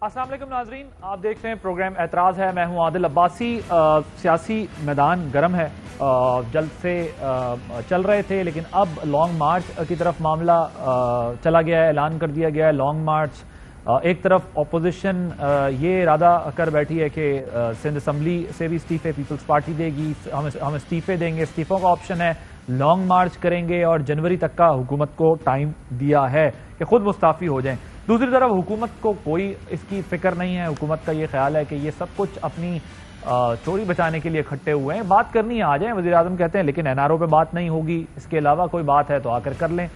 السلام علیکم ناظرین، آپ دیکھ رہے ہیں پروگرام اعتراض ہے. میں ہوں عادل عباسی. سیاسی میدان گرم ہے. جلد سے چل رہے تھے لیکن اب لانگ مارچ کی طرف معاملہ چلا گیا ہے. اعلان کر دیا گیا ہے لانگ مارچ. ایک طرف اپوزیشن یہ ارادہ کر بیٹھی ہے کہ سندھ اسمبلی سے بھی استعفے پیپلز پارٹی دے گی، ہم استعفے دیں گے، استعفوں کا آپشن ہے، لانگ مارچ کریں گے اور جنوری تک کا حکومت کو ٹائم دیا ہے کہ خود مستعفی ہو جائیں. دوسری طرف حکومت کو کوئی اس کی فکر نہیں ہے. حکومت کا یہ خیال ہے کہ یہ سب کچھ اپنی چوری بچانے کے لیے اکھٹے ہوئے ہیں. بات کرنی ہے آ جائیں، وزیر اعظم کہتے ہیں، لیکن NRO پہ بات نہیں ہوگی، اس کے علاوہ کوئی بات ہے تو آ کر لیں.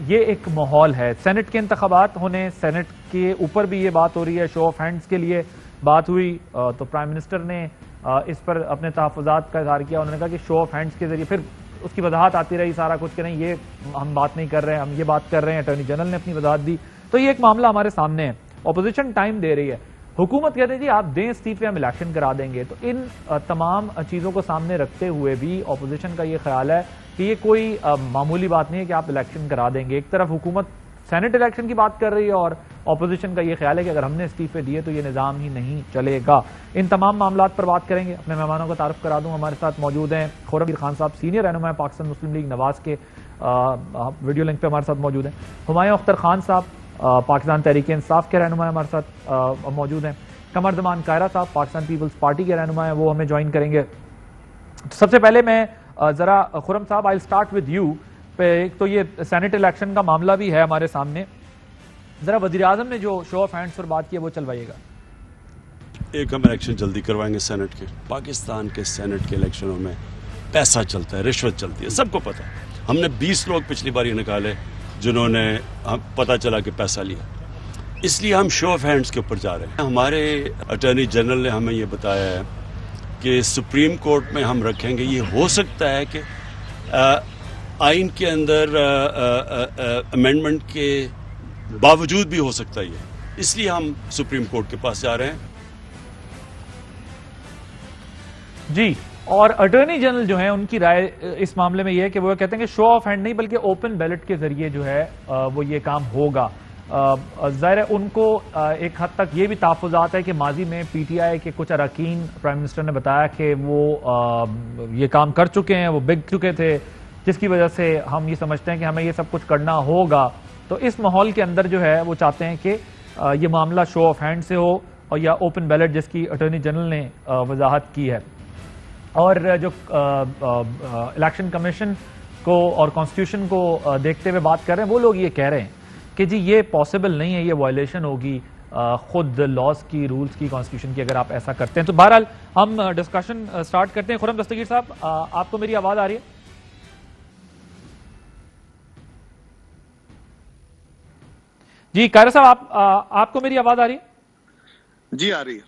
یہ ایک ماحول ہے. سینٹ کے انتخابات ہونے، سینٹ کے اوپر بھی یہ بات ہو رہی ہے. شو آف ہینڈز کے لیے بات ہوئی تو پرائم منسٹر نے اس پر اپنے تحفظات کا اظہار کیا. انہوں نے کہا کہ شو آف ہینڈز کے ذریعے، پھر اس کی وضاحت آتی رہی سارا کچھ کہ نہیں یہ ہم بات نہیں کر رہے ہیں، ہم یہ بات کر رہے ہیں. اٹارنی جنرل نے اپنی وضاحت دی. تو یہ ایک معاملہ ہمارے سامنے ہے. اپوزیشن ٹائم دے رہی ہے، حکومت کہتے ہیں جی آپ دیں استعفے، ہم الیکشن کرا دیں گے. تو ان تمام چیزوں کو سامنے رکھتے ہوئے بھی اپوزیشن کا یہ خیال ہے کہ یہ کوئی معمولی بات نہیں ہے کہ آپ الیکشن کرا دیں گے. ایک طرف حکومت سینٹ الیکشن کی بات کر رہی ہے اور اپوزیشن کا یہ خیال ہے کہ اگر ہم نے استعفے دیے تو یہ نظام ہی نہیں چلے گا. ان تمام معاملات پر بات کریں گے. اپنے مہمانوں کا تعارف کرا دوں. ہمارے ساتھ موجود ہیں خورم خان صاحب، سینئر رہنما پاکستان مسلم لیگ نواز کے، ویڈیو لنک پہ ہمارے ساتھ موجود ہیں. ہمایوں اختر خان صاحب پاکستان تحریک انصاف کے رہنما ہمارے ساتھ موجود ہیں. قمر زمان قاہرہ صاحب پاکستان پیپلز پارٹی کے رہنما ہیں، وہ ہمیں جوائن کریں گے. سب سے پہلے میں ذرا خرم صاحب آئی اسٹارٹ ود یو پہ. ایک تو یہ سینٹ الیکشن کا معاملہ بھی ہے ہمارے سامنے. ذرا وزیر اعظم نے جو شو آف ہینڈز پر بات کی ہے وہ چلوائیے گا. ایک ہم الیکشن جلدی کروائیں گے سینٹ کے. پاکستان کے سینٹ کے الیکشنوں میں پیسہ چلتا ہے، رشوت چلتی ہے، سب کو پتہ. ہم نے 20 لوگ پچھلی بار یہ نکالے جنہوں نے پتہ چلا کہ پیسہ لیا. اس لیے ہم شو آف ہینڈز کے اوپر جا رہے ہیں. ہمارے اٹارنی جنرل نے ہمیں یہ بتایا ہے کہ سپریم کورٹ میں ہم رکھیں گے. یہ ہو سکتا ہے کہ آئین کے اندر امینڈمنٹ کے باوجود بھی ہو سکتا ہے. اس لیے ہم سپریم کورٹ کے پاس جا رہے ہیں. جی، اور اٹارنی جنرل جو ہیں ان کی رائے اس معاملے میں یہ ہے کہ وہ کہتے ہیں کہ شو آف ہینڈ نہیں بلکہ اوپن بیلٹ کے ذریعے جو ہے وہ یہ کام ہوگا. ظاہر ہے ان کو ایک حد تک یہ بھی تحفظات ہے کہ ماضی میں PTI کے کچھ اراکین پرائم منسٹر نے بتایا کہ وہ یہ کام کر چکے ہیں، وہ بگ چکے تھے، جس کی وجہ سے ہم یہ سمجھتے ہیں کہ ہمیں یہ سب کچھ کرنا ہوگا. تو اس ماحول کے اندر جو ہے وہ چاہتے ہیں کہ یہ معاملہ شو آف ہینڈ سے ہو اور یا اوپن بیلٹ جس کی اٹارنی جنرل نے وضاحت کی ہے. اور جو الیکشن کمیشن کو اور کانسٹیٹیوشن کو دیکھتے ہوئے بات کر رہے ہیں، وہ لوگ یہ کہہ رہے ہیں کہ جی یہ پاسبل نہیں ہے، یہ وائلیشن ہوگی خود لاز کی، رولز کی، کانسٹیٹیوشن کی اگر آپ ایسا کرتے ہیں. تو بہرحال ہم ڈسکشن سٹارٹ کرتے ہیں. خرم دستگیر صاحب، آپ کو میری آواز آ رہی ہے؟ جی قاہرہ صاحب، آپ کو میری آواز آ رہی ہے؟ جی آ رہی ہے.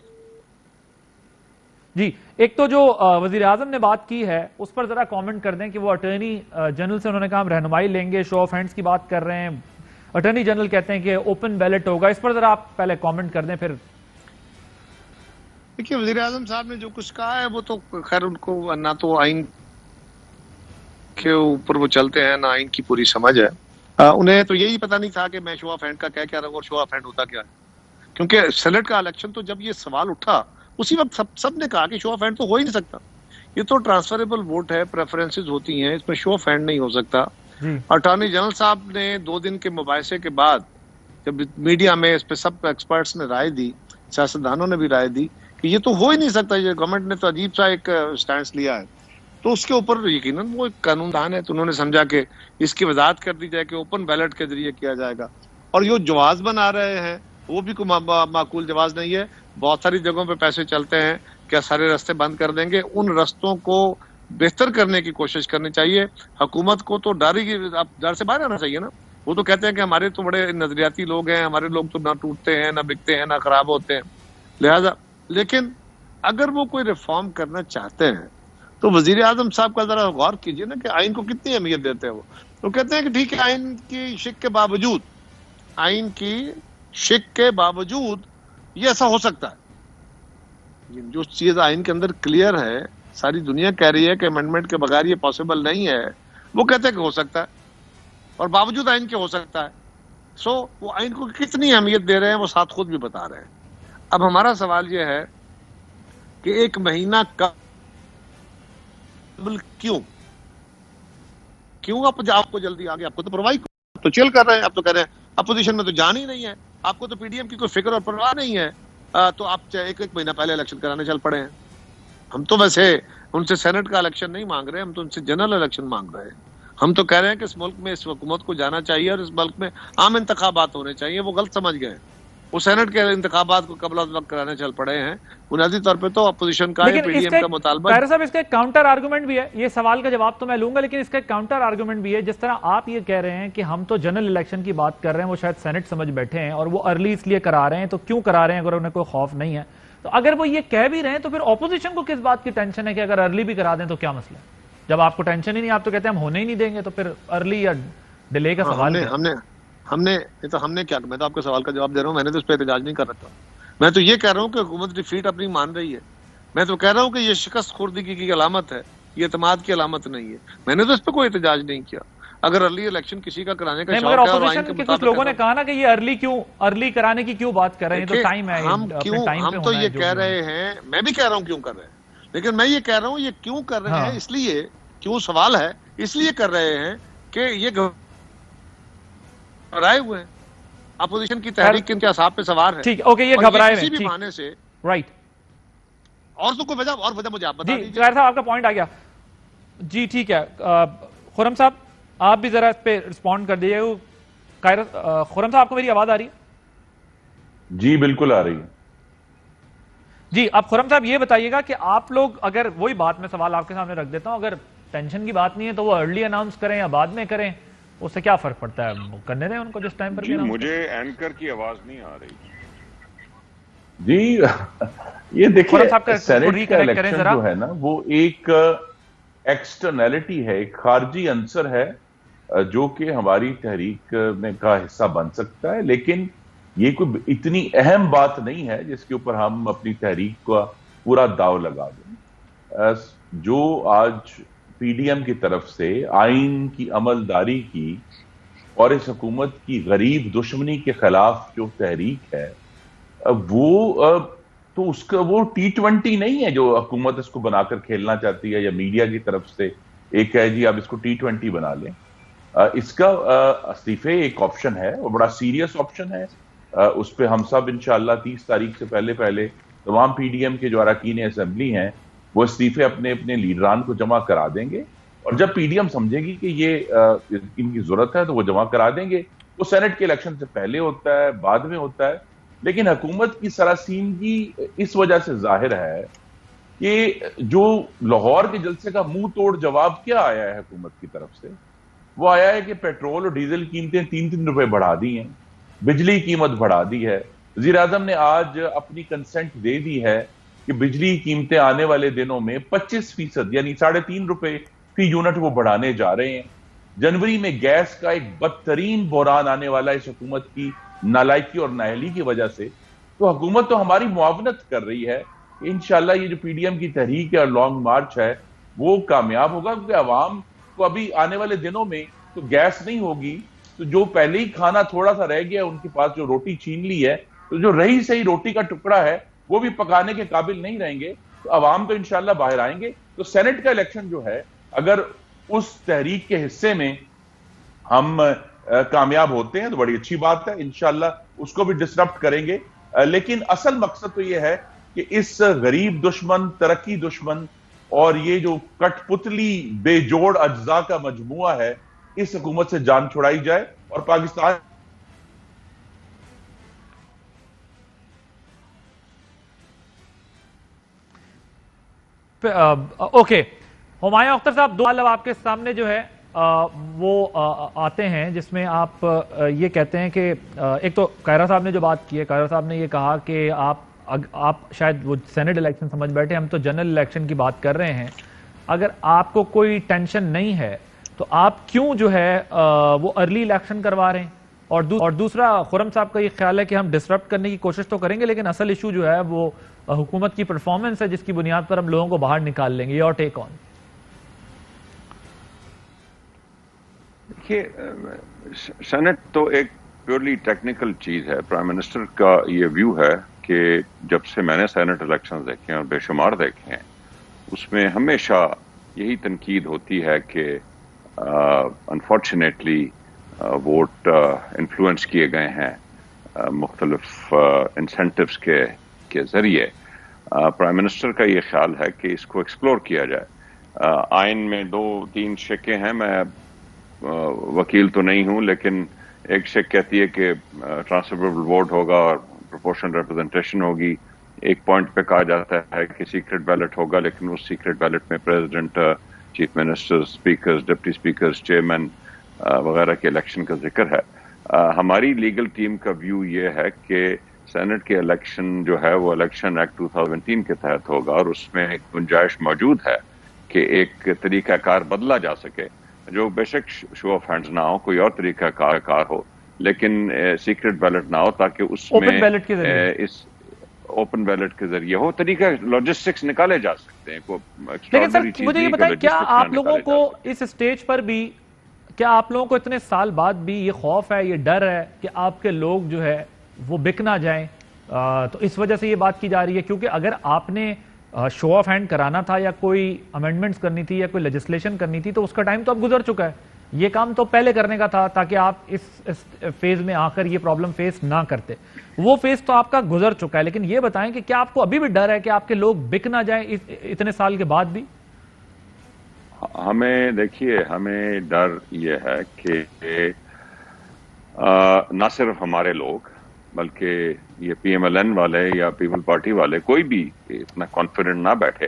جی، ایک تو جو وزیر اعظم نے بات کی ہے اس پر ذرا کامنٹ کر دیں کہ وہ اٹارنی جنرل سے انہوں نے کہا ہم رہنمائی لیں گے. شو آف ہینڈز کی بات کر رہے ہیں، اٹارنی جنرل کہتے ہیں کہ اوپن بیلٹ ہوگا. اس پر ذرا آپ پہلے کامنٹ کر دیں. پھر دیکھیے، وزیر اعظم صاحب نے جو کچھ کہا ہے وہ تو خیر ان کو نہ تو آئین کے اوپر وہ چلتے ہیں نہ آئین کی پوری سمجھ ہے. انہیں تو یہی پتہ نہیں تھا کہ میں شو آف ہینڈ کا کیا رہا ہوں اور شو آف ہینڈ ہوتا کیا ہے. کیونکہ سینٹ کا الیکشن تو جب یہ سوال اٹھا اسی وقت سب نے کہا کہ شو آف ہینڈ تو ہو ہی نہیں سکتا. یہ تو ٹرانسفریبل ووٹ ہے، پریفرنسز ہوتی ہیں، اس میں شو آف ہینڈ نہیں ہو سکتا. اٹارنی جنرل صاحب نے 2 دن کے مباحثے کے بعد جب میڈیا میں اس پہ سب ایکسپرٹس نے رائے دی، سیاستدانوں نے بھی رائے دی کہ یہ تو ہو ہی نہیں سکتا، یہ گورنمنٹ نے تو عجیب سا ایک سٹینس لیا ہے. تو اس کے اوپر یقیناً وہ ایک قانون دان ہے، تو انہوں نے سمجھا کہ اس کی وضاحت کر دی جائے کہ اوپن بیلٹ کے ذریعے کیا جائے گا. اور یہ جواز بنا رہے ہیں وہ بھی کوئی معقول جواز نہیں ہے. بہت ساری جگہوں پہ پیسے چلتے ہیں، کیا سارے راستے بند کر دیں گے؟ ان راستوں کو بہتر کرنے کی کوشش کرنی چاہیے. حکومت کو تو ڈر سے باہر آنا چاہیے نا. وہ تو کہتے ہیں کہ ہمارے تو بڑے نظریاتی لوگ ہیں، ہمارے لوگ تو نہ ٹوٹتے ہیں، نہ بکتے ہیں، نہ خراب ہوتے ہیں. لہذا لیکن اگر وہ کوئی ریفارم کرنا چاہتے ہیں تو وزیر اعظم صاحب کا ذرا غور کیجئے نا کہ آئین کو کتنی اہمیت دیتے ہیں. وہ کہتے ہیں کہ ٹھیک ہے، آئین کی شک کے باوجود یہ ایسا ہو سکتا ہے. جو چیز آئین کے اندر کلیئر ہے، ساری دنیا کہہ رہی ہے کہ امینڈمنٹ کے بغیر یہ پاسبل نہیں ہے، وہ کہتے ہیں کہ ہو سکتا ہے اور باوجود آئین کے ہو سکتا ہے. سو وہ آئین کو کتنی اہمیت دے رہے ہیں وہ ساتھ خود بھی بتا رہے ہیں. اب ہمارا سوال یہ ہے کہ 1 مہینہ قبل کیوں آپ کو جلدی آگے؟ آپ کو تو پرواہ تو چل کر رہے ہیں. آپ تو کہہ رہے ہیں اپوزیشن میں تو جان ہی نہیں ہے, آپ کو تو پی ڈی ایم کی کوئی فکر اور پرواہ نہیں ہے, تو آپ ایک مہینہ پہلے الیکشن کرانے چل پڑے ہیں. ہم تو ویسے ان سے سینٹ کا الیکشن نہیں مانگ رہے, ہم تو ان سے جنرل الیکشن مانگ رہے ہیں. ہم تو کہہ رہے ہیں کہ اس ملک میں اس حکومت کو جانا چاہیے اور اس ملک میں عام انتخابات ہونے چاہیے. وہ غلط سمجھ گئے, وہ سینٹ کے انتخابات کو قبل از وقت کرانے چل پڑے ہیں. بنیادی طور پہ تو اپوزیشن کا یا پی ڈی ایم کا مطالبہ. طاہر صاحب اس کا ایک کاؤنٹر آرگومنٹ بھی ہے, یہ سوال کا جواب تو میں لوں گا, لیکن اس کا ایک کاؤنٹر آرگومنٹ بھی ہے. جس طرح آپ یہ کہہ رہے ہیں کہ ہم تو جنرل الیکشن کی بات کر رہے ہیں, وہ شاید سینٹ سمجھ بیٹھے ہیں اور وہ ارلی اس لیے کرا رہے ہیں, تو کیوں کرا رہے ہیں اگر انہیں کوئی خوف نہیں ہے؟ تو اگر وہ یہ کہہ بھی رہے ہیں تو پھر اپوزیشن کو کس بات کی ٹینشن ہے کہ اگر ارلی بھی کرا دیں تو کیا مسئلہ ہے؟ جب آپ کو ٹینشن ہی نہیں, آپ تو کہتے ہیں ہم ہونے ہی نہیں دیں گے, تو پھر ارلی یا ڈیلے کا سوال ہے. ہم نے کیا, میں تو آپ کے سوال کا جواب دے رہا ہوں. میں نے تو اس پہ احتجاج نہیں کر رکھا. میں تو یہ کہہ رہا ہوں کہ حکومت ڈیفیٹ اپنی مان رہی ہے. میں تو کہہ رہا ہوں کہ یہ شکست خوردگی کی علامت ہے, یہ اعتماد کی علامت نہیں ہے. میں نے تو اس پہ کوئی احتجاج نہیں کیا. اگر ارلی الیکشن کسی کا کرانے کا شوق ہے, اور آئین کے کچھ لوگوں نے کہا نا کہ یہ ارلی کرانے کی کیوں بات کر رہے ہیں, تو ٹائم ہے, ہم تو یہ کہہ رہے ہیں, میں بھی کہہ رہا ہوں کیوں کر رہے ہیں, لیکن میں یہ کہہ رہا ہوں یہ کیوں کر رہے ہیں, اس لیے کیوں سوال ہے, اس لیے کر رہے ہیں کہ یہ گھبرائے ہوئے ہیں. اپوزیشن کی تحریک ان کے اعصاب پہ سوار ہے. ٹھیک, اوکے, یہ گھبرائے کسی بھی بہانے سے, رائٹ. اور تو کوئی وجہ مجھے آپ بتا دیجیے. طاہر صاحب آپ کا پوائنٹ آ گیا. جی ٹھیک ہے, خرم صاحب آپ بھی ذرا اس پہ رسپونڈ کر دیجیے. خرم صاحب آپ کو میری آواز آ رہی ہے؟ جی بالکل آ رہی ہے. جی, اب خرم صاحب یہ بتائیے گا کہ آپ لوگ, اگر وہی بات میں سوال آپ کے سامنے رکھ دیتا ہوں, اگر ٹینشن کی بات نہیں ہے تو وہ ارلی اناؤنس کریں یا بعد میں کریں, اس سے کیا فرق پڑتا ہے؟ کرنے دیں ان کو جس ٹائم پر. جی مجھے اینکر کی آواز نہیں آ رہی. جی یہ دیکھیں, سینٹ کا الیکشن جو ہے نا وہ ایک ایکسٹرنیلٹی ہے, ایک خارجی عنصر ہے جو کہ ہماری تحریک میں کا حصہ بن سکتا ہے, لیکن یہ کوئی اتنی اہم بات نہیں ہے جس کے اوپر ہم اپنی تحریک کا پورا داؤ لگا دیں. جو آج پی ڈی ایم کی طرف سے آئین کی عملداری کی اور اس حکومت کی غریب دشمنی کے خلاف جو تحریک ہے, وہ تو اس کا وہ T20 نہیں ہے جو حکومت اس کو بنا کر کھیلنا چاہتی ہے, یا میڈیا کی طرف سے ایک ہے جی آپ اس کو T20 بنا لیں. اس کا استعفے ایک آپشن ہے, وہ بڑا سیریس آپشن ہے. اس پہ ہم سب انشاءاللہ 30 تاریخ سے پہلے تمام پی ڈی ایم کے جو اراکین اسمبلی ہیں وہ استعفے اپنے لیڈران کو جمع کرا دیں گے, اور جب پی ڈی ایم سمجھے گی کہ یہ ان کی ضرورت ہے تو وہ جمع کرا دیں گے. وہ سینٹ کے الیکشن سے پہلے ہوتا ہے, بعد میں ہوتا ہے, لیکن حکومت کی سراسیمگی اس وجہ سے ظاہر ہے کہ جو لاہور کے جلسے کا منہ توڑ جواب کیا آیا ہے حکومت کی طرف سے, وہ آیا ہے کہ پیٹرول اور ڈیزل قیمتیں 3 روپے بڑھا دی ہیں, بجلی قیمت بڑھا دی ہے. وزیر اعظم نے آج اپنی کنسنٹ دے دی ہے کہ بجلی قیمتیں آنے والے دنوں میں 25% یعنی 3.5 روپے فی یونٹ وہ بڑھانے جا رہے ہیں. جنوری میں گیس کا ایک بدترین بحران آنے والا اس حکومت کی نالائکی اور نااہلی کی وجہ سے. تو حکومت تو ہماری معاونت کر رہی ہے کہ انشاءاللہ یہ جو پی ڈی ایم کی تحریک ہے اور لانگ مارچ ہے وہ کامیاب ہوگا, کیونکہ عوام کو ابھی آنے والے دنوں میں تو گیس نہیں ہوگی, تو جو پہلے ہی کھانا تھوڑا سا رہ گیا ان کے پاس, جو روٹی چھین لی ہے, تو جو رہی صحیح روٹی کا ٹکڑا ہے وہ بھی پکانے کے قابل نہیں رہیں گے. تو عوام تو انشاءاللہ باہر آئیں گے. تو سینٹ کا الیکشن جو ہے اگر اس تحریک کے حصے میں ہم کامیاب ہوتے ہیں تو بڑی اچھی بات ہے, انشاءاللہ اس کو بھی ڈسرپٹ کریں گے. لیکن اصل مقصد تو یہ ہے کہ اس غریب دشمن, ترقی دشمن اور یہ جو کٹ پتلی بے جوڑ اجزاء کا مجموعہ ہے, اس حکومت سے جان چھڑائی جائے اور پاکستان. اوکے, ہمایوں اختر صاحب, 2 سوال آپ کے سامنے جو ہے وہ آتے ہیں جس میں آپ یہ کہتے ہیں کہ ایک تو قاہرہ صاحب نے جو بات کی ہے, قاہرہ صاحب نے یہ کہا کہ آپ شاید وہ سینٹ الیکشن سمجھ بیٹھے, ہم تو جنرل الیکشن کی بات کر رہے ہیں. اگر آپ کو کوئی ٹینشن نہیں ہے تو آپ کیوں جو ہے وہ ارلی الیکشن کروا رہے ہیں؟ اور دوسرا, خرم صاحب کا یہ خیال ہے کہ ہم ڈسرپٹ کرنے کی کوشش تو کریں گے, لیکن اصل ایشو جو ہے وہ حکومت کی پرفارمنس ہے جس کی بنیاد پر ہم لوگوں کو باہر نکال لیں گے. یہ اور ٹیک آن. دیکھیے, سینٹ تو ایک پیورلی ٹیکنیکل چیز ہے. پرائم منسٹر کا یہ ویو ہے کہ جب سے میں نے سینٹ الیکشن دیکھے ہیں اور بے شمار دیکھے ہیں، اس میں ہمیشہ یہی تنقید ہوتی ہے کہ انفارچونیٹلی ووٹ انفلوئنس کیے گئے ہیں مختلف انسینٹیوز کے ذریعے. پرائم منسٹر کا یہ خیال ہے کہ اس کو ایکسپلور کیا جائے. آئین میں 2-3 شقیں ہیں، میں وکیل تو نہیں ہوں، لیکن ایک شق کہتی ہے کہ ٹرانسفریبل ووٹ ہوگا اور پروپورشنل ریپرزنٹیشن ہوگی. ایک پوائنٹ پہ کہا جاتا ہے کہ سیکرٹ بیلٹ ہوگا، لیکن اس سیکرٹ بیلٹ میں president, chief minister, speakers, deputy speakers, chairman وغیرہ کے الیکشن کا ذکر ہے. ہماری لیگل ٹیم کا ویو یہ ہے کہ سینٹ کے الیکشن جو ہے وہ الیکشن ایکٹ 2017 کے تحت ہوگا، اور اس میں ایک گنجائش موجود ہے کہ ایک طریقہ کار بدلا جا سکے، جو بے شک شو آف ہینڈز نہ ہو، کوئی اور طریقہ کار ہو، لیکن سیکرٹ بیلٹ نہ ہو، تاکہ اس میں اس اوپن بیلٹ کے ذریعے ہو طریقہ لاجسٹکس نکالے جا سکتے ہیں. لیکن سر مجھے یہ بتائیں، کیا آپ لوگوں کو اس اسٹیج پر بھی، کیا آپ لوگوں کو اتنے سال بعد بھی یہ خوف ہے، یہ ڈر ہے کہ آپ کے لوگ جو ہے وہ بک نہ جائیں؟ تو اس وجہ سے یہ بات کی جا رہی ہے، کیونکہ اگر آپ نے شو آف ہینڈ کرانا تھا یا کوئی امینڈمنٹس کرنی تھی یا کوئی لیجسلیشن کرنی تھی، تو اس کا ٹائم تو اب گزر چکا ہے. یہ کام تو پہلے کرنے کا تھا تاکہ آپ اس فیز میں آ کر یہ پرابلم فیس نہ کرتے. وہ فیز تو آپ کا گزر چکا ہے، لیکن یہ بتائیں کہ کیا آپ کو ابھی بھی ڈر ہے کہ آپ کے لوگ بک نہ جائیں اتنے سال کے بعد بھی؟ ہمیں دیکھیے، ہمیں ڈر یہ ہے کہ نہ صرف ہمارے لوگ بلکہ یہ پی ایم ایل این والے یا پیپل پارٹی والے کوئی بھی اتنا کانفیڈنٹ نہ بیٹھے.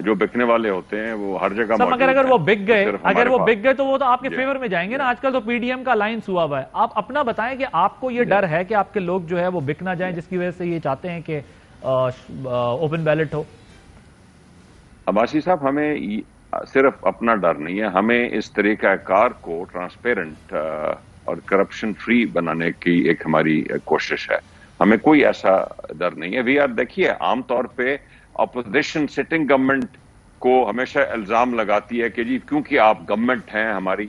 جو بکنے والے ہوتے ہیں وہ ہر جگہ موجود ہیں. اگر وہ بک گئے تو وہ تو آپ کے فیور میں جائیں گے نا. آج کل تو پی ڈی ایم کا الائنس ہوا ہوا ہے. آپ اپنا بتائیں کہ آپ کو یہ ڈر ہے کہ آپ کے لوگ جو ہے وہ بک نہ جائیں، جس کی وجہ سے یہ چاہتے ہیں کہ اوپن بیلٹ ہو؟ عباسی صاحب، ہمیں صرف اپنا ڈر نہیں ہے، ہمیں اس طریقہ کار کو ٹرانسپیرنٹ اور کرپشن فری بنانے کی ایک ہماری کوشش ہے. ہمیں کوئی ایسا ڈر نہیں ہے. دیکھیے، عام طور پہ اپوزیشن سٹنگ گورنمنٹ کو ہمیشہ الزام لگاتی ہے کہ جی کیونکہ آپ گورنمنٹ ہیں، ہماری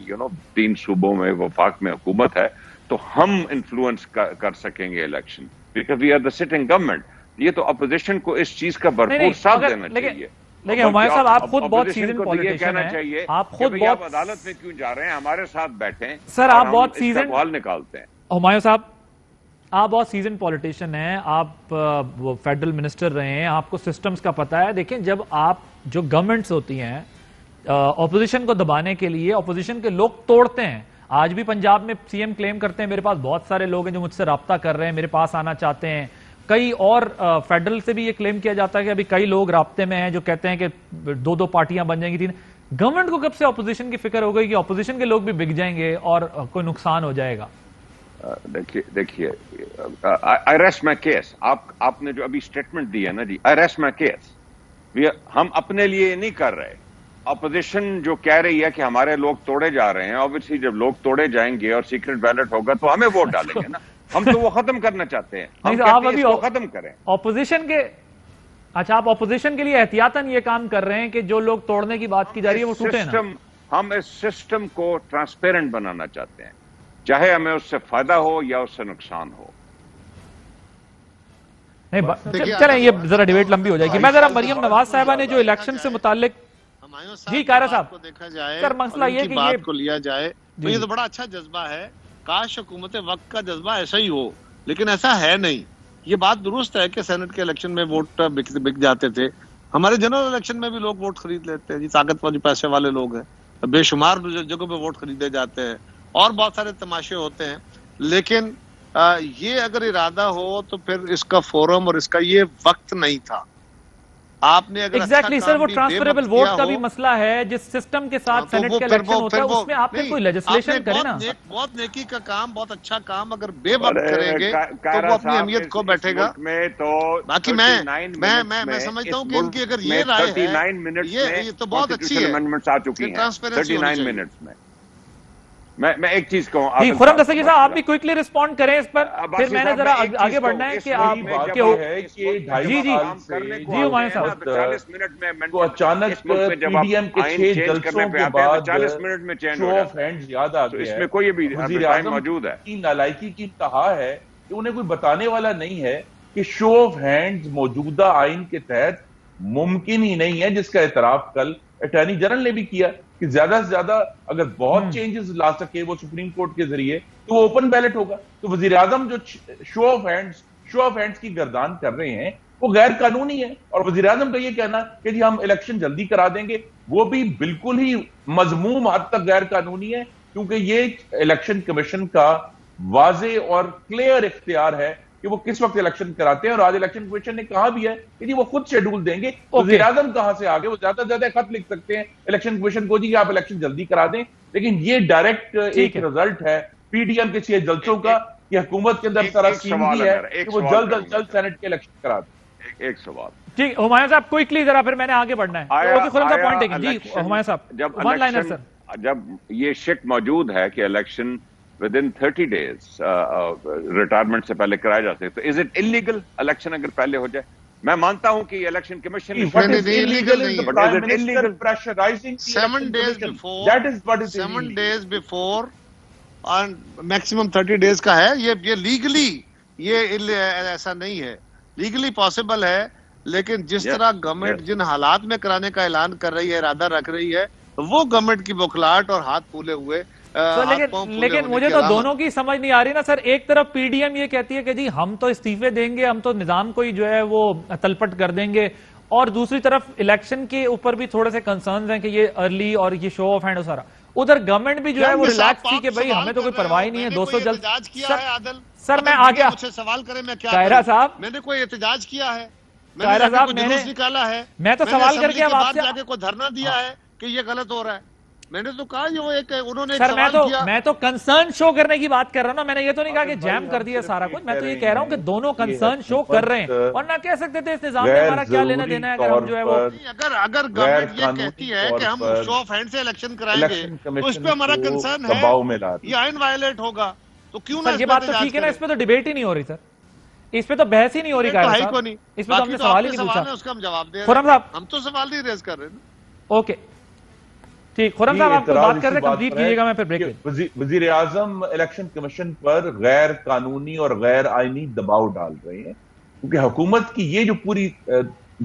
3 صوبوں میں وفاق میں حکومت ہے، تو ہم انفلوئنس کر سکیں گے election, because we are the sitting government. یہ تو اپوزیشن کو اس چیز کا بھرپور ساتھ دینا چاہیے. لیکن ہمایوں صاحب، آپ خود بہت سیزن پولیٹیشین ہیں، آپ خود بہت عدالت میں کیوں جا رہے ہیں، ہمارے ساتھ بیٹھیں سر، آپ بہت سیزن حل نکالتے ہیں. ہمایوں صاحب، آپ بہت سیزن پولیٹیشین ہیں، آپ فیڈرل منسٹر رہے ہیں، آپ کو سسٹمز کا پتہ ہے. دیکھیں، جب آپ جو گورنمنٹس ہوتی ہیں اپوزیشن کو دبانے کے لیے، اپوزیشن کے لوگ توڑتے ہیں. آج بھی پنجاب میں سی ایم کلیم کرتے ہیں میرے پاس بہت سارے لوگ ہیں جو مجھ سے رابطہ کر رہے ہیں، میرے پاس آنا چاہتے ہیں. کئی اور فیڈرل سے بھی یہ کلیم کیا جاتا ہے کہ ابھی کئی لوگ رابطے میں ہیں جو کہتے ہیں کہ 2 پارٹیاں بن جائیں گی، 3. گورنمنٹ کو کب سے اپوزیشن کی فکر ہو گئی کہ اپوزیشن کے لوگ بھی بک جائیں گے اور کوئی نقصان ہو جائے گا؟ دیکھیے آئی ریسٹ مائی کیس. آپ نے جو ابھی اسٹیٹمنٹ دی ہے نا جی، آئی ریسٹ مائی کیس. ہم اپنے لیے نہیں کر رہے. اپوزیشن جو کہہ رہی ہے کہ ہمارے لوگ توڑے جا رہے ہیں، obviously جب لوگ توڑے جائیں گے اور سیکرٹ بیلٹ ہوگا تو ہمیں ووٹ ڈالیں گے نا. ہم تو وہ ختم کرنا چاہتے ہیں. آپ ابھی ختم کریں اپوزیشن کے. اچھا، آپ اپوزیشن کے لیے احتیاطاً یہ کام کر رہے ہیں کہ جو لوگ توڑنے کی بات کی جا رہی ہے وہ ٹوٹے نا. ہم اس سسٹم کو ٹرانسپیرنٹ بنانا چاہتے ہیں، چاہے ہمیں اس سے فائدہ ہو یا اس سے نقصان ہو. چلیں، یہ ذرا ڈیبیٹ لمبی ہو جائے گی. میں ذرا مریم نواز صاحبہ نے جو الیکشن سے متعلق جی قائرہ صاحب کو دیکھا جائے، سر مسئلہ یہ کہ بات کو لیا جائے تو یہ تو بڑا اچھا جذبہ ہے. کاش حکومت وقت کا جذبہ ایسا ہی ہو، لیکن ایسا ہے نہیں. یہ بات درست ہے کہ سینٹ کے الیکشن میں ووٹ بک جاتے تھے. ہمارے جنرل الیکشن میں بھی لوگ ووٹ خرید لیتے ہیں جی. طاقتور پیسے والے لوگ ہیں، بے شمار جگہوں پہ ووٹ خریدے جاتے ہیں اور بہت سارے تماشے ہوتے ہیں. لیکن یہ اگر ارادہ ہو تو پھر اس کا فورم اور اس کا یہ وقت نہیں تھا. آپ نے اگر ایگزیکٹلی سر، وہ ٹرانسفریبل ووٹ کا بھی مسئلہ ہے جس سسٹم کے ساتھ سینٹ کا الیکشن ہوتا ہے، اس میں آپ نے کوئی لیجسلیشن کرے نا. بہت نیکی کا کام، بہت اچھا کام اگر بے وقت کریں گے تو وہ اپنی اہمیت کو بیٹھے گا. باقی میں سمجھتا ہوں کہ ان کی اگر یہ رائے ہے، یہ تو بہت اچھی ہے. 39 منٹس میں ایک چیز کہوں خرم دستگیر صاحب آپ بھی کوئکلی رسپونڈ کریں اس پر، پھر میں نے ذرا آگے بڑھنا ہے کہ آپ جی ہمایوں صاحب تو اچانک پی ڈی ایم کے 6 جلسوں کے بعد 40 منٹ میں چینج شو آف ہینڈز یاد آ گیا ہے. اس میں کوئی بھی وزیر اعظم موجود ہے کی نالائکی کی انتہا ہے کہ انہیں کوئی بتانے والا نہیں ہے کہ شو آف ہینڈز موجودہ آئین کے تحت ممکن ہی نہیں ہے، جس کا اعتراف کل اٹارنی جنرل نے بھی کیا کہ زیادہ سے زیادہ اگر بہت چینجز لا سکے وہ سپریم کورٹ کے ذریعے تو وہ اوپن بیلٹ ہوگا. تو وزیر اعظم جو شو آف ہینڈز کی گردان کر رہے ہیں وہ غیر قانونی ہے. اور وزیر اعظم کا یہ کہنا کہ جی ہم الیکشن جلدی کرا دیں گے وہ بھی بالکل ہی مذموم حد تک غیر قانونی ہے، کیونکہ یہ الیکشن کمیشن کا واضح اور کلیئر اختیار ہے کہ وہ کس وقت الیکشن کراتے ہیں. اور آج الیکشن کمیشن نے کہا بھی ہے کہ جی وہ خود شیڈول دیں گے. وزیر اعظم کہاں سے آگے، وہ زیادہ سے زیادہ خط لکھ سکتے ہیں الیکشن کمیشن کو جی کہ آپ الیکشن جلدی کرا دیں، لیکن یہ ڈائریکٹ ایک رزلٹ ہے پی ڈی ایم کے 6 جلسوں کا کہ حکومت کے اندر سراسیمگی ہے کہ وہ جلد از جلد سینٹ کے الیکشن کرا دیں. ایک سوال ٹھیک ہمایوں صاحب کوئکلی ذرا، پھر میں نے آگے بڑھنا ہے. اوکے خرم صاحب پوائنٹ ٹیکن. جی ہمایوں صاحب ون لائنر سر. جب یہ شک موجود ہے کہ الیکشن within 30 days ریٹائرمنٹ سے پہلے کرائے جا سکتے تو از اٹ انلیگل الیکشن اگر پہلے ہو جائے؟ میں مانتا ہوں کہ election commission 7 days before maximum 30 days کا ہے. یہ لیگلی یہ ایسا نہیں ہے، لیگلی پاسبل ہے، لیکن جس طرح گورنمنٹ جن حالات میں کرانے کا اعلان کر رہی ہے، ارادہ رکھ رہی ہے، وہ گورنمنٹ کی بوکھلاہٹ اور ہاتھ پھولے ہوئے. لیکن مجھے تو دونوں کی سمجھ نہیں آ رہی نا سر. ایک طرف پی ڈی ایم یہ کہتی ہے کہ جی ہم تو استعفے دیں گے، ہم تو نظام کو ہی جو ہے وہ تلپٹ کر دیں گے، اور دوسری طرف الیکشن کے اوپر بھی تھوڑے سے کنسرنز ہیں کہ یہ ارلی اور یہ شو آف ہینڈ اور سارا. ادھر گورنمنٹ بھی جو ہے وہ ریلیکس تھی کہ بھائی ہمیں تو کوئی پرواہ نہیں ہے 200 جلد. سر میں آ گیا سوال کرے میں کیا قاہرہ صاحب، میں نے کوئی احتجاج کیا ہے؟ قاہرہ صاحب میں نے نکالا ہے؟ میں تو سوال کر کے آپ سے کوئی دھرنا دیا ہے کہ یہ غلط ہو رہا ہے؟ میں نے تو کہا جو ایک انہوں نے سر میں تو کنسرن شو کرنے کی بات کر رہا ہوں نا. میں نے یہ تو نہیں کہا کہ جیم کر دیا سارا کچھ. میں تو یہ کہہ رہا ہوں کہ دونوں کنسرن شو کر رہے ہیں، اور نہ کہہ سکتے تھے اس نظام میں ہمارا کیا لینا دینا ہے اگر ہم جو ہے وہ اگر گورنمنٹ یہ کہتی ہے کہ ہم شو آف ہینڈ سے الیکشن کرائیں گے تو اس پہ ہمارا کنسرن ہے یہ آئین وائلیٹ ہوگا تو کیوں نہ. یہ بات تو ٹھیک ہے نا، اس پہ تو ڈیبیٹ ہی نہیں ہو رہی سر، اس پہ تو بحث ہی نہیں ہو رہی. اس پہ تو ہم نے سوال ہی نہیں پوچھا. اس کا ہم جواب دیں. خرم صاحب ہم تو سوال نہیں ریز کر رہے ہیں. اوکے ٹھیک. خرم صاحب آپ کو بات کر رہے ہیں کمپلیٹ کیجئے گا، میں پھر بریک. وزیر اعظم الیکشن کمیشن پر غیر قانونی اور غیر آئینی دباؤ ڈال رہے ہیں، کیونکہ حکومت کی یہ جو پوری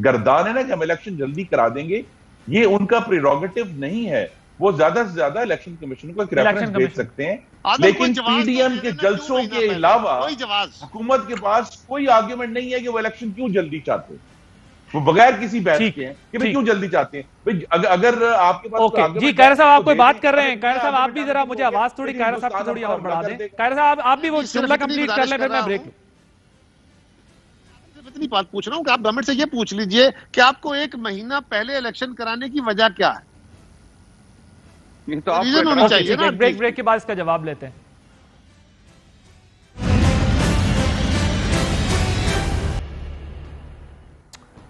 گردان ہے نا کہ ہم الیکشن جلدی کرا دیں گے، یہ ان کا پریروگیٹو نہیں ہے. وہ زیادہ سے زیادہ الیکشن کمیشن کو ایک ریفرنس بھیج سکتے ہیں، لیکن پی ڈی ایم کے جلسوں کے علاوہ حکومت کے پاس کوئی آرگیومنٹ نہیں ہے کہ وہ الیکشن کیوں جلدی چاہتے ہیں. وہ بغیر کسی بحث کے ہیں کہ کیوں جلدی چاہتے ہیں. اگر آپ کے پاس جی قاہرہ صاحب آپ کوئی بات کر رہے ہیں، قاہرہ صاحب آپ بھی ذرا مجھے آواز تھوڑی قاہرہ صاحب کی تھوڑی اور بڑھا دیں. قاہرہ صاحب آپ بھی وہ جملہ کمپلیٹ کر لیں پھر میں بریک. اتنی بات پوچھ رہا ہوں کہ آپ گورنمنٹ سے یہ پوچھ لیجئے کہ آپ کو 1 مہینہ پہلے الیکشن کرانے کی وجہ کیا ہے؟ ریزن ہونی چاہیے نا. بریک کے بعد اس کا جواب لیتے ہیں.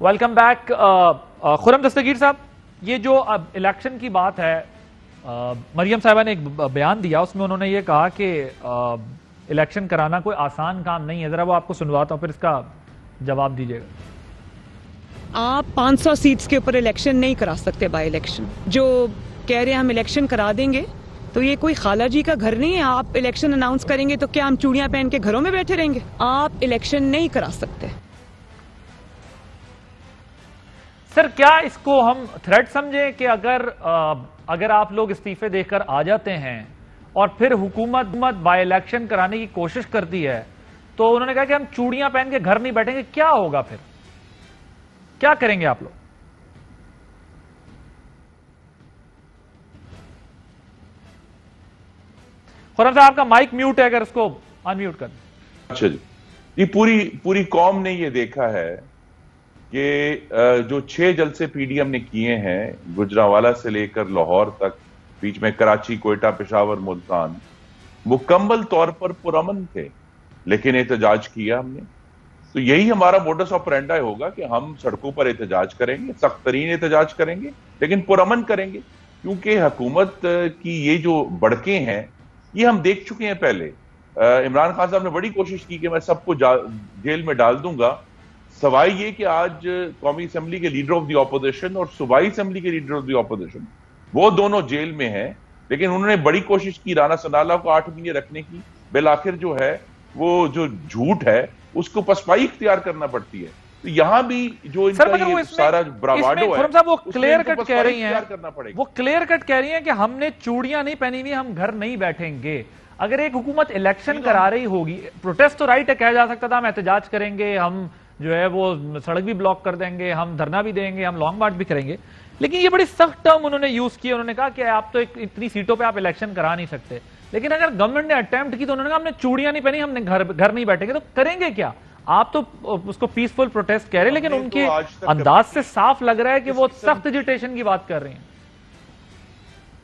Welcome back. خرم دستگیر صاحب، یہ جو اب الیکشن کی بات ہے، مریم صاحبہ نے ایک بیان دیا، اس میں انہوں نے یہ کہا کہ الیکشن کرانا کوئی آسان کام نہیں ہے. ذرا وہ آپ کو سنواتا ہوں پھر اس کا جواب دیجیے گا. آپ 500 سیٹس کے اوپر الیکشن نہیں کرا سکتے بائی الیکشن. جو کہہ رہے ہیں ہم الیکشن کرا دیں گے، تو یہ کوئی خالہ جی کا گھر نہیں ہے. آپ الیکشن اناؤنس کریں گے تو کیا ہم چوڑیاں پہن کے گھروں میں بیٹھے رہیں گے؟ آپ الیکشن نہیں کرا سکتے. سر کیا اس کو ہم تھریٹ سمجھیں کہ اگر آپ لوگ استعفے دے کر آ جاتے ہیں اور پھر حکومت بائی الیکشن کرانے کی کوشش کرتی ہے، تو انہوں نے کہا کہ ہم چوڑیاں پہن کے گھر نہیں بیٹھیں گے، کیا ہوگا پھر؟ کیا کریں گے آپ لوگ؟ خرم صاحب آپ کا مائک میوٹ ہے، اگر اس کو ان میوٹ کر دیں. اچھا جی، یہ پوری قوم نے یہ دیکھا ہے کہ جو 6 جلسے پی ڈی ایم نے کیے ہیں گجرانوالہ سے لے کر لاہور تک، بیچ میں کراچی، کوئٹہ، پشاور، ملتان، مکمل طور پر پرامن تھے، لیکن احتجاج کیا ہم نے. تو یہی ہمارا موڈس آپرینڈا ہوگا کہ ہم سڑکوں پر احتجاج کریں گے، سخت ترین احتجاج کریں گے، لیکن پرامن کریں گے، کیونکہ حکومت کی یہ جو بڑکیں ہیں یہ ہم دیکھ چکے ہیں پہلے. عمران خان صاحب نے بڑی کوشش کی کہ میں سب کو جیل میں ڈال دوں گا، سوائے یہ کہ آج قومی اسمبلی کے لیڈر آف دی اپوزیشن اور صوبائی اسمبلی کے لیڈر آف دی اپوزیشن وہ دونوں جیل میں ہیں، لیکن انہوں نے بڑی کوشش کی رانا ثناءاللہ کو 8 مہینے رکھنے کی. بالآخر جو ہے وہ جو جھوٹ ہے اس کو پسپائی اختیار کرنا پڑتی ہے. تو یہاں بھی جو ان کا یہ سارا براواڈو ہے وہ کلیئر کٹ کہہ رہی ہیں کہ ہم نے چوڑیاں نہیں پہنی ہوئی، ہم گھر نہیں بیٹھیں گے. اگر ایک حکومت الیکشن کرا رہی ہوگی، پروٹیسٹ تو رائٹ ہے، کہا جا سکتا تھا ہم احتجاج کریں گے، ہم جو ہے وہ سڑک بھی بلاک کر دیں گے، ہم دھرنا بھی دیں گے، ہم لانگ مارچ بھی کریں گے. لیکن یہ بڑی سخت ٹرم انہوں نے یوز کی. انہوں نے کہا کہ آپ تو اتنی سیٹوں پہ آپ الیکشن کرا نہیں سکتے. لیکن اگر گورنمنٹ نے اٹیمپٹ کی تو انہوں نے کہا ہم نے چوڑیاں نہیں پہنی، ہم نے گھر نہیں بیٹھیں گے. تو کریں گے کیا؟ آپ تو اس کو پیسفل پروٹیسٹ کہہ رہے ہیں، لیکن ان کے انداز سے صاف لگ رہا ہے کہ وہ سخت ایجیٹیشن کی بات کر رہے ہیں.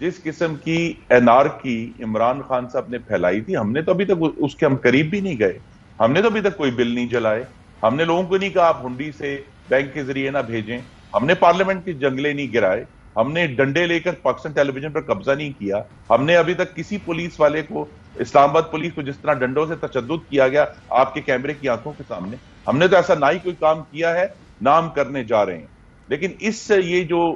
جس قسم کی انارکی عمران خان صاحب نے پھیلائی تھی، ہم نے تو ابھی تک اس کے ہم قریب بھی نہیں گئے. ہم نے تو ابھی تک کوئی بل نہیں جلائے. ہم نے لوگوں کو نہیں کہا آپ ہنڈی سے بینک کے ذریعے نہ بھیجیں. ہم نے پارلیمنٹ کے جنگلے نہیں گرائے. ہم نے ڈنڈے لے کر پاکستان ٹیلی ویژن پر قبضہ نہیں کیا. ہم نے ابھی تک کسی پولیس والے کو، اسلام آباد پولیس کو جس طرح ڈنڈوں سے تشدد کیا گیا آپ کے کیمرے کی آنکھوں کے سامنے، ہم نے تو ایسا نہ ہی کوئی کام کیا ہے، نہ ہم کرنے جا رہے ہیں. لیکن اس سے یہ جو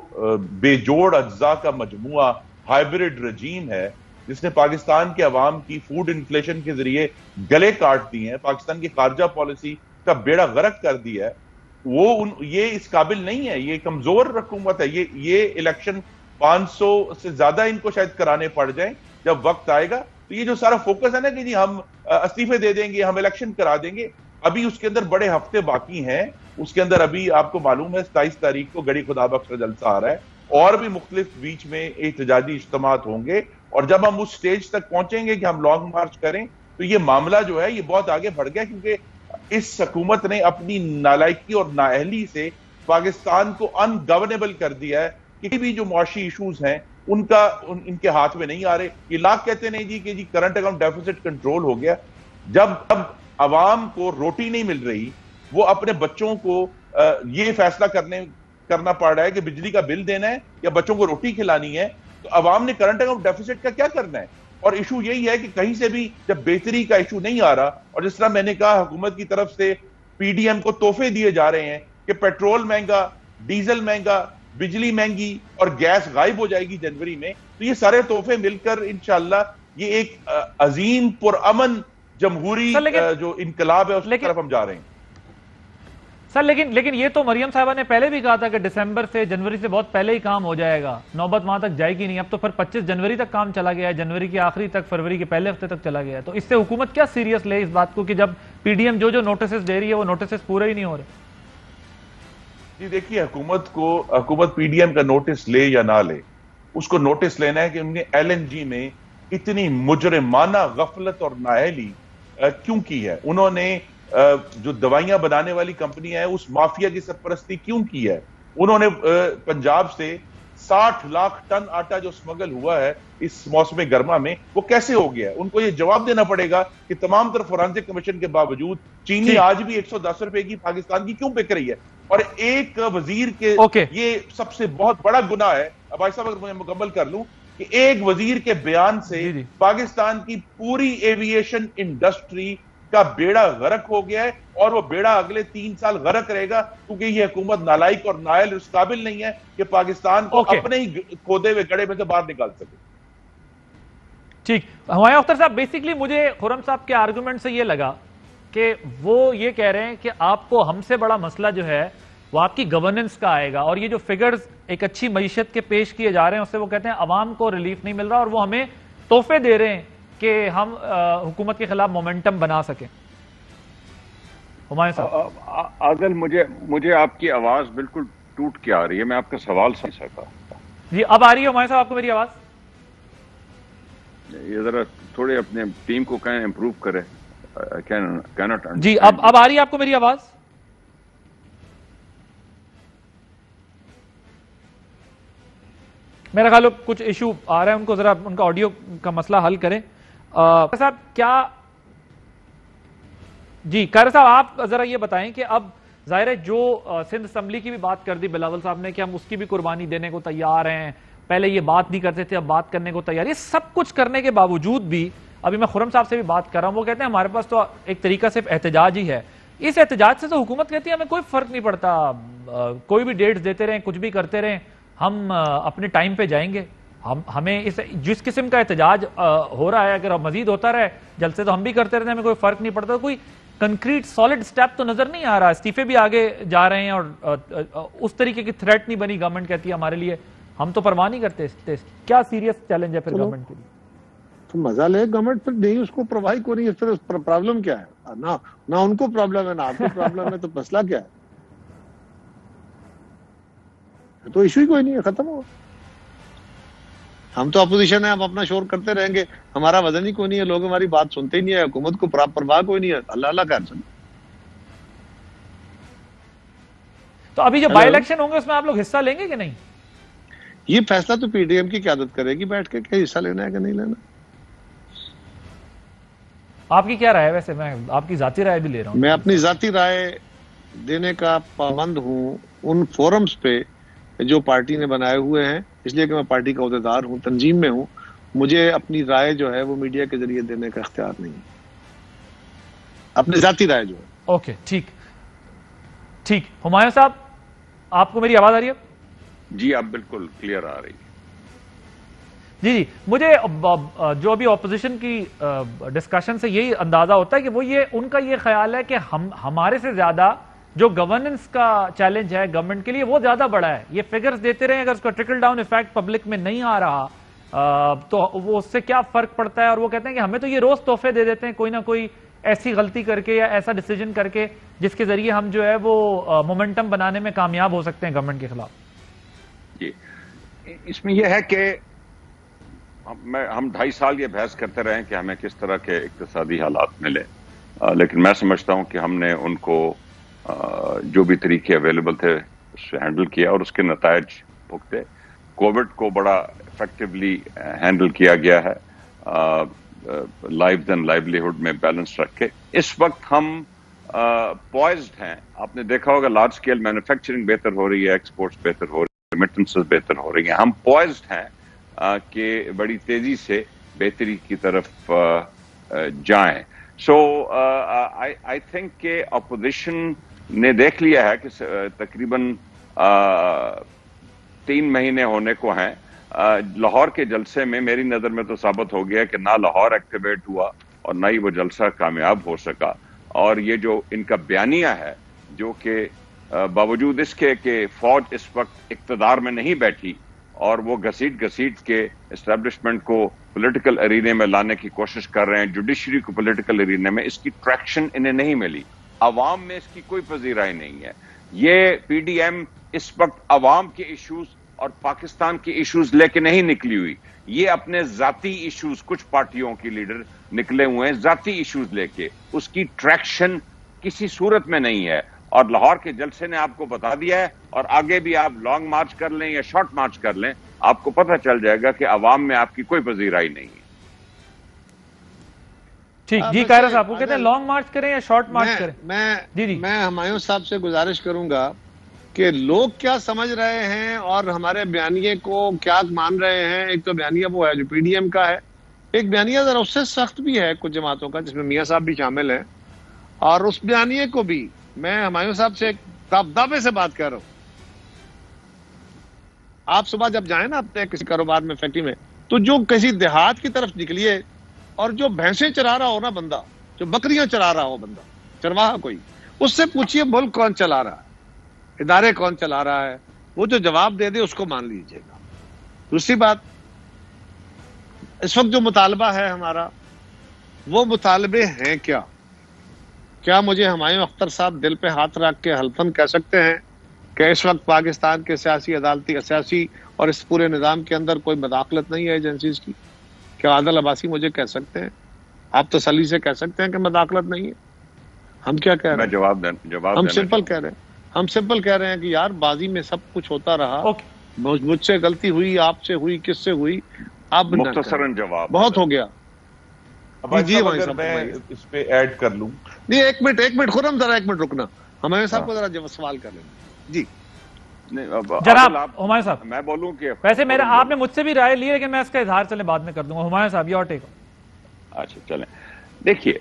بے جوڑ اجزاء کا مجموعہ ہائیبرڈ رجیم ہے جس نے پاکستان کے عوام کی فوڈ انفلیشن کے ذریعے گلے کاٹ دیے ہیں، پاکستان کی خارجہ پالیسی کا بیڑا غرق کر دیا ہے، یہ اس قابل نہیں ہے. یہ کمزور حکومت ہے. یہ الیکشن 500 سے زیادہ ان کو شاید کرانے پڑ جائیں جب وقت آئے گا. تو یہ جو سارا فوکس ہے نا کہ جی ہم استعفے دے دیں گے، ہم الیکشن کرا دیں گے، ابھی اس کے اندر بڑے ہفتے باقی ہیں. اس کے اندر ابھی آپ کو معلوم ہے 27 تاریخ کو گڑی خدا بخش کا جلسہ آ رہا ہے، اور بھی مختلف بیچ میں احتجاجی اجتماعات ہوں گے. اور جب ہم اس سٹیج تک پہنچیں گے کہ ہم لانگ مارچ کریں تو یہ معاملہ جو ہے یہ بہت آگے بڑھ گیا، کیونکہ اس حکومت نے اپنی نالائکی اور نااہلی سے پاکستان کو ان گورنیبل کر دیا ہے. کسی بھی جو معاشی ایشوز ہیں ان کے ہاتھ میں نہیں آ رہے. یہ لاکھ کہتے نہیں جی کہ جی کرنٹ اکاؤنٹ ڈیفیسٹ کنٹرول ہو گیا. جب عوام کو روٹی نہیں مل رہی، وہ اپنے بچوں کو یہ فیصلہ کرنا پڑ رہا ہے کہ بجلی کا بل دینا ہے یا بچوں کو روٹی کھلانی ہے، تو عوام نے کرنٹ اکاؤنٹ ڈیفیسٹ کا کیا کرنا ہے؟ اور ایشو یہی ہے کہ کہیں سے بھی جب بہتری کا ایشو نہیں آ رہا، اور جس طرح میں نے کہا حکومت کی طرف سے پی ڈی ایم کو تحفے دیے جا رہے ہیں کہ پیٹرول مہنگا، ڈیزل مہنگا، بجلی مہنگی اور گیس غائب ہو جائے گی جنوری میں، تو یہ سارے تحفے مل کر انشاءاللہ یہ ایک عظیم پرامن جمہوری جو انقلاب ہے اس کی طرف ہم جا رہے ہیں. سر لیکن یہ تو مریم صاحبہ نے پہلے بھی کہا تھا کہ دسمبر سے، جنوری سے بہت پہلے ہی کام ہو جائے گا، نوبت وہاں تک جائے گی نہیں. اب تو پھر 25 جنوری تک کام چلا گیا ہے، جنوری کے آخری تک، فروری کے پہلے ہفتے تک چلا گیا ہے. تو اس سے حکومت کیا سیریس لے اس بات کو کہ جب پی ڈی ایم جو نوٹسز دے رہی ہے وہ نوٹسز پورے ہی نہیں ہو رہے؟ جی دیکھیے، حکومت پی ڈی ایم کا نوٹس لے یا نہ لے، اس کو نوٹس لینا ہے کہ ان نے ایل این جی میں اتنی مجرمانہ غفلت اور نااہلی کیوں کی ہے. انہوں نے جو دوائیاں بنانے والی کمپنی ہے اس مافیا کی سرپرستی کیوں کی ہے. انہوں نے پنجاب سے 60 لاکھ ٹن آٹا جو سمگل ہوا ہے اس موسم گرما میں وہ کیسے ہو گیا ہے. ان کو یہ جواب دینا پڑے گا کہ تمام طرف فورینسک کمیشن کے باوجود چینی آج بھی 110 روپے کی پاکستان کی کیوں بک رہی ہے. اور ایک وزیر کے یہ سب سے بہت بڑا گناہ ہے. اب بھائی صاحب اگر میں مکمل کر لوں کہ ایک وزیر کے بیان سے پاکستان کی پوری ایویشن انڈسٹری کا بیڑا غرق ہو گیا ہے، اور وہ بیڑا اگلے 3 سال غرق رہے گا، کیونکہ یہ حکومت نالائق اور نائل اس قابل نہیں ہے کہ پاکستان کو اپنے ہی کھودے ہوئے گڑھے میں سے باہر نکال سکے. ٹھیک. ہمایوں اختر صاحب، بیسیکلی مجھے خرم صاحب کے آرگومنٹ سے یہ لگا کہ وہ یہ کہہ رہے ہیں کہ آپ کو ہم سے بڑا مسئلہ جو ہے وہ آپ کی گورننس کا آئے گا، اور یہ جو فگرز ایک اچھی معیشت کے پیش کیے جا رہے ہیں اس سے وہ کہتے ہیں عوام کو ریلیف نہیں مل رہا، اور وہ ہمیں تحفے دے رہے ہیں کہ ہم حکومت کے خلاف مومنٹم بنا سکیں. ہمایوں صاحب عادل، مجھے آپ کی آواز بالکل ٹوٹ کے آ رہی ہے، میں آپ کا سوال سمجھ سکا. جی اب آ رہی ہے ہمایوں صاحب آپ کو میری آواز؟ یہ ذرا تھوڑے اپنے ٹیم کو کہیں امپروو کرے. جی اب آ رہی ہے آپ کو میری آواز؟ میرا خیال کچھ ایشو آ رہا ہے، ان کو ذرا ان کا آڈیو کا مسئلہ حل کریں. صاحب کیا جی قاہر صاحب آپ ذرا یہ بتائیں کہ اب ظاہر ہے جو سندھ اسمبلی کی بھی بات کر دی بلاول صاحب نے کہ ہم اس کی بھی قربانی دینے کو تیار ہیں، پہلے یہ بات نہیں کرتے تھے اب بات کرنے کو تیار. یہ سب کچھ کرنے کے باوجود بھی ابھی میں خرم صاحب سے بھی بات کر رہا ہوں, وہ کہتے ہیں ہمارے پاس تو ایک طریقہ صرف احتجاج ہی ہے. اس احتجاج سے تو حکومت کہتی ہے ہمیں کوئی فرق نہیں پڑتا, کوئی بھی ڈیٹس دیتے رہیں, کچھ بھی کرتے رہیں, ہم اپنے ٹائم پہ جائیں گے. ہمیں جس قسم کا احتجاج ہو رہا ہے اگر مزید ہوتا رہے جلسے تو ہم بھی کرتے رہتے ہیں, ہمیں کوئی فرق نہیں پڑتا. کوئی کنکریٹ سالڈ سٹیپ تو نظر نہیں آ رہا. استعفے بھی آگے جا رہے ہیں اور اس طریقے کی تھریٹ نہیں بنی. گورنمنٹ کہتی ہے ہمارے لیے ہم تو پرواہ نہیں کرتے. کیا سیریس چیلنج ہے پھر گورنمنٹ کے لیے؟ تو مزہ لے گورنمنٹ پھر نہیں, اس کو پرواہی کو نہیں. اس طرح پرابلم کیا ہے؟ نہ ان کو پرابلم ہے نہ آپ کو پرابلم ہے, تو مسئلہ کیا ہے؟ تو ایشو ہی کوئی نہیں ہے, ختم ہو. ہم تو اپوزیشن ہے, ہم اپنا شور کرتے رہیں گے, ہمارا وزن ہی کوئی نہیں ہے, لوگ ہماری بات سنتے ہی نہیں ہے, حکومت کو پرواہ کوئی نہیں ہے. اللہ اللہ کر سکتے. تو ابھی جو بائی الیکشن ہوں گے اس میں آپ لوگ حصہ لیں گے کہ نہیں؟ یہ فیصلہ تو پی ڈی ایم کی قیادت کرے گی بیٹھ کے کہ حصہ لینا ہے کہ نہیں لینا. آپ کی کیا رائے ہے؟ ویسے میں آپ کی ذاتی رائے بھی لے رہا ہوں. میں اپنی ذاتی رائے دینے کا پابند ہوں ان فورمز پہ جو پارٹی نے بنائے ہوئے ہیں, اس لیے کہ میں پارٹی کا عہدیدار ہوں, تنظیم میں ہوں. مجھے اپنی رائے جو ہے وہ میڈیا کے ذریعے دینے کا اختیار نہیں ہے, اپنی ذاتی رائے جو ہے. اوکے ٹھیک. ہمایوں صاحب آپ کو میری آواز آ رہی ہے؟ جی آپ بالکل کلیئر آ رہی ہے. جی مجھے جو ابھی اپوزیشن کی ڈسکشن سے یہی اندازہ ہوتا ہے کہ وہ ان کا یہ خیال ہے کہ ہمارے سے زیادہ جو گورننس کا چیلنج ہے گورنمنٹ کے لیے وہ زیادہ بڑا ہے. یہ فگرز دیتے رہے, اگر اس کا ٹرکل ڈاؤن ایفیکٹ پبلک میں نہیں آ رہا تو وہ اس سے کیا فرق پڑتا ہے. اور وہ کہتے ہیں کہ ہمیں تو یہ روز تحفے دے دیتے ہیں کوئی نہ کوئی ایسی غلطی کر کے یا ایسا ڈیسیجن کر کے جس کے ذریعے ہم جو ہے وہ مومنٹم بنانے میں کامیاب ہو سکتے ہیں گورنمنٹ کے خلاف. جی اس میں یہ ہے کہ ہم 2.5 سال یہ بحث کرتے رہے کہ ہمیں کس طرح کے اقتصادی حالات ملے, لیکن میں سمجھتا ہوں کہ ہم نے ان کو جو بھی طریقے اویلیبل تھے اس سے ہینڈل کیا اور اس کے نتائج بھگتے. کووڈ کو بڑا افیکٹولی ہینڈل کیا گیا ہے, لائف اینڈ لائیولیہڈ میں بیلنس رکھ کے. اس وقت ہم پوائزڈ ہیں. آپ نے دیکھا ہوگا لارج اسکیل مینوفیکچرنگ بہتر ہو رہی ہے, ایکسپورٹس بہتر ہو رہی ہے, ریمیٹنسز بہتر ہو رہی ہیں. ہم پوائزڈ ہیں کہ بڑی تیزی سے بہتری کی طرف جائیں. سو آئی تھنک کہ اپوزیشن نے دیکھ لیا ہے کہ تقریباً 3 مہینے ہونے کو ہیں. لاہور کے جلسے میں میری نظر میں تو ثابت ہو گیا کہ نہ لاہور ایکٹیویٹ ہوا اور نہ ہی وہ جلسہ کامیاب ہو سکا. اور یہ جو ان کا بیانیہ ہے جو کہ باوجود اس کے کہ فوج اس وقت اقتدار میں نہیں بیٹھی اور وہ گھسیٹ کے اسٹیبلشمنٹ کو پولیٹیکل ارینے میں لانے کی کوشش کر رہے ہیں, جوڈیشری کو پولیٹیکل ارینے میں, اس کی ٹریکشن انہیں نہیں ملی. عوام میں اس کی کوئی پذیرائی نہیں ہے. یہ پی ڈی ایم اس وقت عوام کے ایشوز اور پاکستان کے ایشوز لے کے نہیں نکلی ہوئی. یہ اپنے ذاتی ایشوز, کچھ پارٹیوں کے لیڈر نکلے ہوئے ہیں ذاتی ایشوز لے کے. اس کی ٹریکشن کسی صورت میں نہیں ہے. اور لاہور کے جلسے نے آپ کو بتا دیا ہے, اور آگے بھی آپ لانگ مارچ کر لیں یا شارٹ مارچ کر لیں, آپ کو پتہ چل جائے گا کہ عوام میں آپ کی کوئی پذیرائی نہیں ہے. ٹھیک جی قاہرہ صاحب, وہ کہتے ہیں لانگ مارچ کریں یا شارٹ مارچ کریں. میں ہمایوں صاحب سے گزارش کروں گا کہ لوگ کیا سمجھ رہے ہیں اور ہمارے بیانیے کو کیا مان رہے ہیں. ایک تو بیانیہ وہ ہے جو پی ڈی ایم کا ہے, ایک بیانیہ ذرا اس سے سخت بھی ہے کچھ جماعتوں کا جس میں میاں صاحب بھی شامل ہیں. اور اس بیانیے کو بھی میں ہمایوں صاحب سے دعوے سے بات کر رہا ہوں. آپ صبح جب جائیں نا اپنے کسی کاروبار میں, فیکٹری میں, تو جو کسی دیہات کی طرف نکلیے اور جو بھینسیں چرا رہا ہو نا بندہ, جو بکریاں چرا رہا ہو بندہ, چرواہا کوئی, اس سے پوچھئے ملک کون چلا رہا ہے, ادارے کون چلا رہا ہے. وہ جو جواب دے دے اس کو مان لیجئے گا. دوسری بات, اس وقت جو مطالبہ ہے ہمارا, وہ مطالبے ہیں کیا؟ کیا مجھے ہمایوں اختر صاحب دل پہ ہاتھ رکھ کے حلفاً کہہ سکتے ہیں کہ اس وقت پاکستان کے سیاسی, عدالتی, سیاسی اور اس پورے نظام کے اندر کوئی مداخلت نہیں ہے ایجنسیز کی؟ کیا عادل عباسی مجھے کہہ سکتے ہیں؟ آپ تسلی سے کہہ سکتے ہیں کہ مداخلت نہیں ہے؟ ہم کیا کہہ رہے ہیں؟ ہم سمپل کہہ رہے ہیں کہ یار بازی میں سب کچھ ہوتا رہا, مجھ سے غلطی ہوئی, آپ سے ہوئی, کس سے ہوئی, اب مختصراً جواب بہت ہو گیا. جی میں اس پہ ایڈ کر لوں. نہیں ایک منٹ خرم ذرا ایک منٹ رکنا, ہمایوں صاحب کو ذرا سوال کر لینا. جی جناب ہمایوں صاحب میں بولوں کہ ویسے میرا آپ نے مجھ سے بھی رائے لی لیکن میں اس کا اظہار چلیں بعد میں کر دوں گا. ہمایوں صاحب یور ٹیک. اچھا چلیں دیکھیے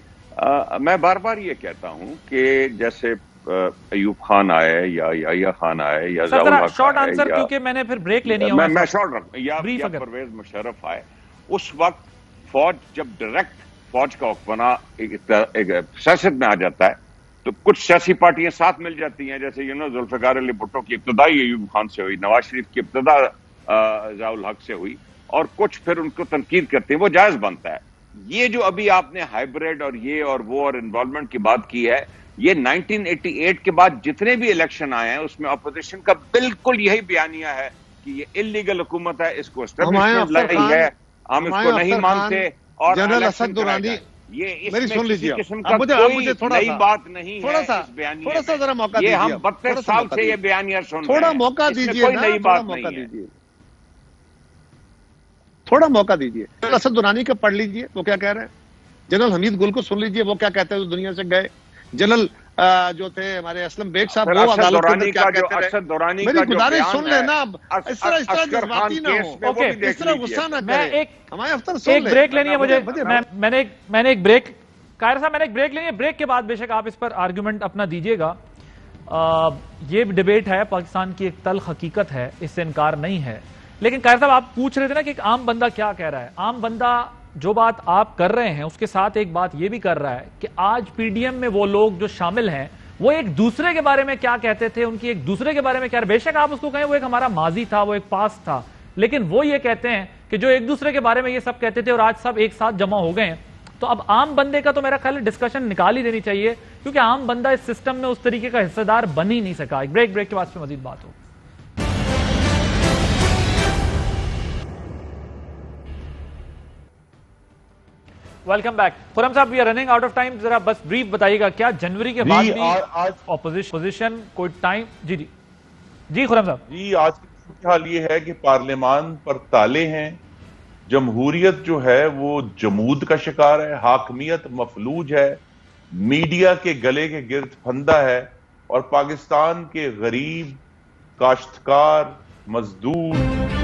میں بار بار یہ کہتا ہوں کہ جیسے ایوب خان آئے یا یحییٰ خان آئے یا ضیاء الحق شارٹ آنسر کیونکہ میں نے پھر بریک لینی ہے. میں شارٹ رکھوں یا پرویز مشرف آئے اس وقت فوج جب ڈائریکٹ فوج کا حکمراں ایک سیاست میں آ جاتا ہے تو کچھ سیاسی پارٹیاں ساتھ مل جاتی ہیں جیسے ذوالفقار علی بھٹو کی ابتدائی ایوب خان سے ہوئی, نواز شریف کی ابتدا ضیاء الحق سے ہوئی اور کچھ پھر ان کو تنقید کرتے ہیں, وہ جائز بنتا ہے. یہ جو ابھی آپ نے ہائیبریڈ اور یہ اور وہ اور انوالومنٹ کی بات کی ہے یہ 1988 کے بعد جتنے بھی الیکشن آئے ہیں اس میں اپوزیشن کا بالکل یہی بیانیہ ہے کہ یہ اللیگل حکومت ہے, اس کو اسٹیبلشمنٹ لائی ہے, ہم اس کو نہیں مانتے. اور جنرل اسد درانی یہ میری سن لیجیے, کوئی نئی بات نہیں ہے اس بیانیے تھوڑا سا ذرا موقع یہ دیجیے, ہم 32 سال سے یہ بیانیہ سن رہے ہیں, تھوڑا موقع دیجیے, کوئی نئی بات نہیں ہے. تھوڑا موقع دیجیے. جنرل اسد درانی کا پڑھ لیجیے وہ کیا کہہ رہے ہیں, جنرل حمید گل کو سن لیجیے وہ کیا کہتے ہیں, دنیا سے گئے. جنرل جو تھے ہمارے اسلم بیگ صاحب وہ عدالت کے کیا کہتے ہیں, میری گزارش سن لیں نا, اس طرح جذباتی نہ ہو, اس طرح غصہ نہ کریں. ہمارے افسر سن لیں. ایک بریک لینی ہے مجھے, میں نے ایک بریک, قاہر صاحب میں نے ایک بریک لینی ہے, بریک کے بعد بے شک آپ اس پر آرگومنٹ اپنا دیجیے گا. یہ ڈیبیٹ ہے, پاکستان کی ایک تلخ حقیقت ہے, اس سے انکار نہیں ہے. لیکن قاہر صاحب آپ پوچھ رہے تھے نا کہ ایک عام بندہ کیا کہہ رہا ہے. عام بندہ جو بات آپ کر رہے ہیں اس کے ساتھ ایک بات یہ بھی کر رہا ہے کہ آج پی ڈی ایم میں وہ لوگ جو شامل ہیں وہ ایک دوسرے کے بارے میں کیا کہتے تھے, ان کی ایک دوسرے کے بارے میں کیا, بے شک آپ اس کو کہیں وہ ایک ہمارا ماضی تھا, وہ ایک پاس تھا, لیکن وہ یہ کہتے ہیں کہ جو ایک دوسرے کے بارے میں یہ سب کہتے تھے اور آج سب ایک ساتھ جمع ہو گئے ہیں. تو اب عام بندے کا تو میرا خیال ہے ڈسکشن نکال ہی دینی چاہیے کیونکہ عام بندہ اس سسٹم میں اس طریقے کا حصہ دار بن ہی نہیں سکا. ایک بریک کے بعد پہ مزید بات ہو. Welcome back. خرم صاحب we are running out of time, ذرا بس بریف بتائیے گا کیا جنوری کے بعد بھی اپوزیشن کوئی ٹائم. جی خرم صاحب. جی آج کی حال یہ ہے کہ پارلیمان پر تالے ہیں, جمہوریت جو ہے وہ جمود کا شکار ہے, حاکمیت مفلوج ہے, میڈیا کے گلے کے گرد پھندا ہے اور پاکستان کے غریب, کاشتکار, مزدور